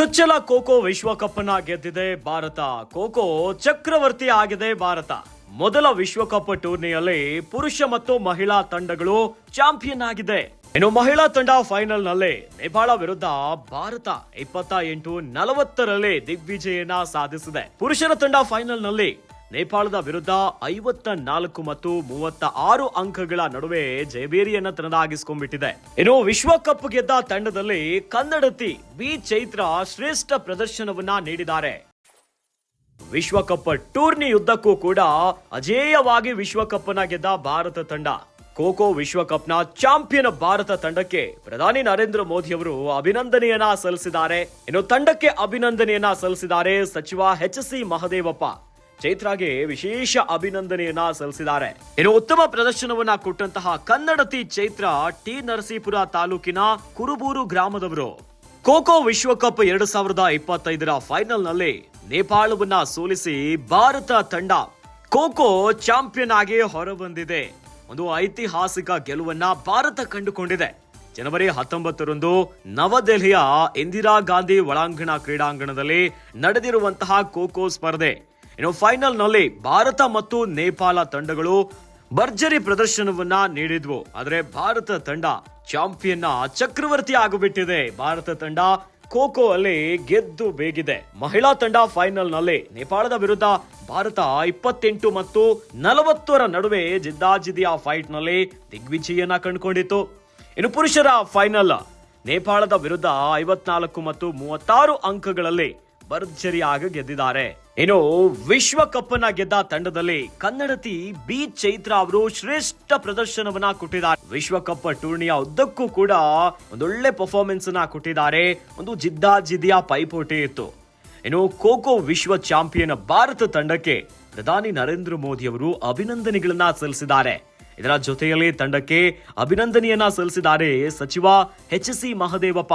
ಚೊಚ್ಚಲ ಖೋಖೋ ವಿಶ್ವಕಪ್ ಅನ್ನ ಗೆದ್ದಿದೆ ಭಾರತ. ಖೋಖೋ ಚಕ್ರವರ್ತಿ ಆಗಿದೆ ಭಾರತ. ಮೊದಲ ವಿಶ್ವಕಪ್ ಟೂರ್ನಿಯಲ್ಲಿ ಪುರುಷ ಮತ್ತು ಮಹಿಳಾ ತಂಡಗಳು ಚಾಂಪಿಯನ್ ಆಗಿದೆ. ಇನ್ನು ಮಹಿಳಾ ತಂಡ ಫೈನಲ್ ನಲ್ಲಿ ನೇಪಾಳ ವಿರುದ್ಧ ಭಾರತ 28-40 ದಿಗ್ವಿಜಯನ ಸಾಧಿಸಿದೆ. ಪುರುಷರ ತಂಡ ಫೈನಲ್ ನಲ್ಲಿ ನೇಪಾಳದ ವಿರುದ್ಧ 54 ಮತ್ತು 36 ಅಂಕಗಳ ನಡುವೆ ಜಯಬೇರಿಯನ್ನ ತನ್ನದಾಗಿಸಿಕೊಂಡ್ಬಿಟ್ಟಿದೆ. ಇನ್ನು ವಿಶ್ವಕಪ್ ಗೆದ್ದ ತಂಡದಲ್ಲಿ ಕನ್ನಡತಿ ಬಿ ಚೈತ್ರ ಶ್ರೇಷ್ಠ ಪ್ರದರ್ಶನವನ್ನ ನೀಡಿದ್ದಾರೆ. ವಿಶ್ವಕಪ್ ಟೂರ್ನಿಯುದ್ದಕ್ಕೂ ಕೂಡ ಅಜೇಯವಾಗಿ ವಿಶ್ವಕಪ್ ಅನ್ನ ಗೆದ್ದ ಭಾರತ ತಂಡ. ಖೋಖೋ ವಿಶ್ವಕಪ್ನ ಚಾಂಪಿಯನ್ ಭಾರತ ತಂಡಕ್ಕೆ ಪ್ರಧಾನಿ ನರೇಂದ್ರ ಮೋದಿ ಅವರು ಅಭಿನಂದನೆಯನ್ನ ಸಲ್ಲಿಸಿದ್ದಾರೆ. ಇನ್ನು ತಂಡಕ್ಕೆ ಅಭಿನಂದನೆಯನ್ನ ಸಲ್ಲಿಸಿದ್ದಾರೆ ಸಚಿವ ಎಚ್.ಸಿ. ಮಹದೇವಪ್ಪ. ಚೈತ್ರಾಗೆ ವಿಶೇಷ ಅಭಿನಂದನೆಯನ್ನ ಸಲ್ಲಿಸಿದ್ದಾರೆ. ಇನ್ನು ಉತ್ತಮ ಪ್ರದರ್ಶನವನ್ನ ಕೊಟ್ಟಂತಹ ಕನ್ನಡತಿ ಚೈತ್ರ ಟಿ ನರಸೀಪುರ ತಾಲೂಕಿನ ಕುರುಬೂರು ಗ್ರಾಮದವರು. ಖೋಖೋ ವಿಶ್ವಕಪ್ 2025 ಫೈನಲ್ ನಲ್ಲಿ ನೇಪಾಳವನ್ನ ಸೋಲಿಸಿ ಭಾರತ ತಂಡ ಖೋಖೋ ಚಾಂಪಿಯನ್ ಆಗಿ ಹೊರಬಂದಿದೆ. ಒಂದು ಐತಿಹಾಸಿಕ ಗೆಲುವನ್ನ ಭಾರತ ಕಂಡುಕೊಂಡಿದೆ. ಜನವರಿ 19ರಂದು ನವದೆಹಲಿಯ ಇಂದಿರಾ ಗಾಂಧಿ ಒಳಾಂಗಣ ಕ್ರೀಡಾಂಗಣದಲ್ಲಿ ನಡೆದಿರುವಂತಹ ಖೋಖೋ ಸ್ಪರ್ಧೆ. ಇನ್ನು ಫೈನಲ್ ನಲ್ಲಿ ಭಾರತ ಮತ್ತು ನೇಪಾಳ ತಂಡಗಳು ಭರ್ಜರಿ ಪ್ರದರ್ಶನವನ್ನ ನೀಡಿದ್ವು. ಆದರೆ ಭಾರತ ತಂಡ ಚಾಂಪಿಯನ್ ಚಕ್ರವರ್ತಿ ಆಗಿಬಿಟ್ಟಿದೆ. ಭಾರತ ತಂಡ ಖೋಖೋ ಅಲ್ಲಿ ಗೆದ್ದು ಬೇಗಿದೆ. ಮಹಿಳಾ ತಂಡ ಫೈನಲ್ ನಲ್ಲಿ ನೇಪಾಳದ ವಿರುದ್ಧ ಭಾರತ 28 ಮತ್ತು 40 ನಡುವೆ ಜಿದ್ದಾಜಿದ್ದಿಯ ಫೈಟ್ ನಲ್ಲಿ ದಿಗ್ವಿಜಯನ ಕಂಡುಕೊಂಡಿತ್ತು. ಇನ್ನು ಪುರುಷರ ಫೈನಲ್ ನೇಪಾಳದ ವಿರುದ್ಧ 54 ಮತ್ತು 36 ಅಂಕಗಳಲ್ಲಿ ಭರ್ಜರಿಯಾಗಿ ಗೆದ್ದಿದ್ದಾರೆ. ಇನ್ನು ವಿಶ್ವಕಪ್ ಅನ್ನ ಗೆದ್ದ ತಂಡದಲ್ಲಿ ಕನ್ನಡತಿ ಬಿ ಚೈತ್ರ ಅವರು ಶ್ರೇಷ್ಠ ಪ್ರದರ್ಶನವನ್ನ ಕೊಟ್ಟಿದ್ದಾರೆ. ವಿಶ್ವಕಪ್ ಟೂರ್ನಿಯ ಉದ್ದಕ್ಕೂ ಕೂಡ ಒಂದೊಳ್ಳೆ ಪರ್ಫಾರ್ಮೆನ್ಸ್ ಅನ್ನ ಕೊಟ್ಟಿದ್ದಾರೆ. ಒಂದು ಜಿದ್ದಾಜಿದ್ದಿಯ ಪೈಪೋಟಿ ಇತ್ತು. ಇನ್ನು ಖೋಖೋ ವಿಶ್ವ ಚಾಂಪಿಯನ್ ಭಾರತ ತಂಡಕ್ಕೆ ಪ್ರಧಾನಿ ನರೇಂದ್ರ ಮೋದಿ ಅವರು ಅಭಿನಂದನೆಗಳನ್ನ ಸಲ್ಲಿಸಿದ್ದಾರೆ. ಇದರ ಜೊತೆಯಲ್ಲಿ ತಂಡಕ್ಕೆ ಅಭಿನಂದನೆಯನ್ನ ಸಲ್ಲಿಸಿದ್ದಾರೆ ಸಚಿವ ಎಚ್.ಸಿ. ಮಹದೇವಪ್ಪ.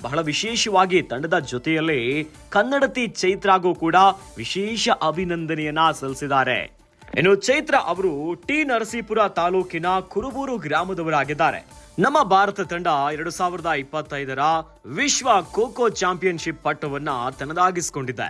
ಬಹಳ ವಿಶೇಷವಾಗಿ ತಂಡದ ಜೊತೆಯಲ್ಲಿ ಕನ್ನಡತಿ ಚೈತ್ರಾಗೂ ಕೂಡ ವಿಶೇಷ ಅಭಿನಂದನೆಯನ್ನ ಸಲ್ಲಿಸಿದ್ದಾರೆ. ಇನ್ನು ಚೈತ್ರ ಅವರು ಟಿ ನರಸೀಪುರ ತಾಲೂಕಿನ ಕುರುಬೂರು ಗ್ರಾಮದವರಾಗಿದ್ದಾರೆ. ನಮ್ಮ ಭಾರತ ತಂಡ 2025 ವಿಶ್ವ ಖೋಖೋ ಚಾಂಪಿಯನ್ಶಿಪ್ ಪಟ್ಟವನ್ನ ತನ್ನದಾಗಿಸಿಕೊಂಡಿದೆ.